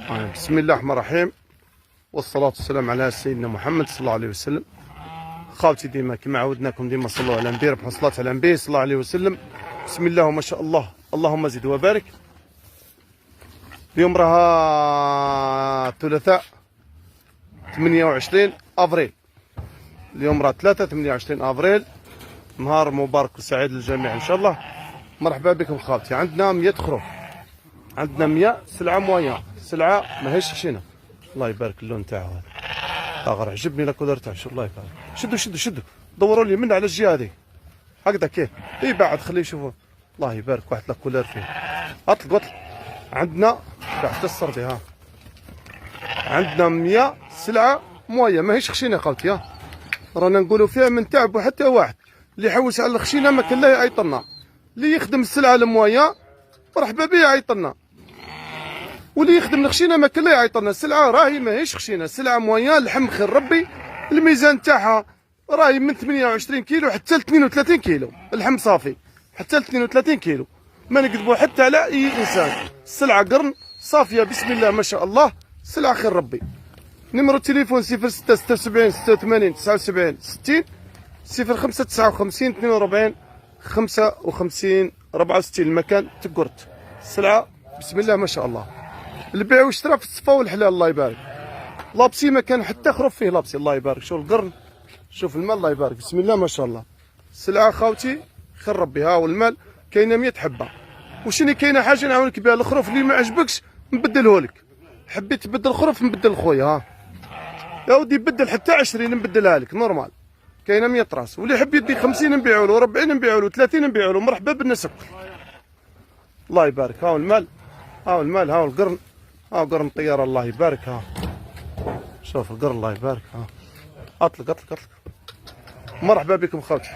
بسم الله الرحمن الرحيم، والصلاة والسلام على سيدنا محمد صلى الله عليه وسلم. خاوتي ديما كما عودناكم ديما صلوا على النبي، ربحوا الصلاة على النبي صلى الله عليه وسلم. بسم الله وما شاء الله، اللهم زد وبارك. اليوم راها الثلاثاء 28 افريل، اليوم راه 28 افريل، نهار مبارك وسعيد للجميع ان شاء الله. مرحبا بكم خاوتي. عندنا 100 خروف، عندنا 100 سلعة موية، سلعة ماهيش خشينة. الله يبارك اللون تاعها هذا، غير عجبني لا كولور تاعو. الله يبارك. شدوا شدوا شدوا، دوروا لي من على الجهة هذه هكذا كيف اي بعد، خليه يشوفوا. الله يبارك، واحد لا كولور فيه. اطلق اطلق. عندنا بعد السردي ها، عندنا 100 سلعة موية ماهيش خشينة خاوتي. ها رانا نقولوا فيها من تعبوا حتى واحد اللي يحوس على الخشينة ما كان لا يعيطلنا، اللي يخدم السلعة الموية مرحبا بيه يعيطلنا، واللي يخدم الخشينه ما كان لا يعيطلنا. السلعه راهي ماهيش خشينه، سلعه مويه اللحم خير ربي. الميزان تاعها راهي من 28 كيلو حتى ل 32 كيلو، اللحم صافي حتى ل 32 كيلو، ما نكذبوا حتى على اي انسان. السلعه قرن صافيه بسم الله ما شاء الله، سلعه خير ربي. نمرو التليفون 06 76 86 79 60 05 59 42 55 64. المكان تقرت، السلعه بسم الله ما شاء الله. البيع والشراء في الصفا والحلال. الله يبارك. لابسي ما كان حتى خروف فيه لابسي. الله يبارك. شوف القرن، شوف المال. الله يبارك بسم الله ما شاء الله. السلعه خاوتي خير ربي. ها والمال كاينه 100 حبه. وشني كاينه حاجه نعاونك بها، الخروف اللي ما عجبكش نبدله لك. حبيت تبدل خروف نبدل خويا. ها يا ودي بدل حتى 20 نبدلها لك نورمال. كاينه 100 راس، واللي يحب يدي 50 نبيعوا له، 40 نبيعوا له، 30 نبيعوا له. مرحبا بالناس الكل. الله يبارك. ها المال، ها المال، ها القرن، ها قرن طياره. الله يبارك. ها شوف القرن الله يبارك. ها اطلق اطلق اطلق. مرحبا بكم خاوتي.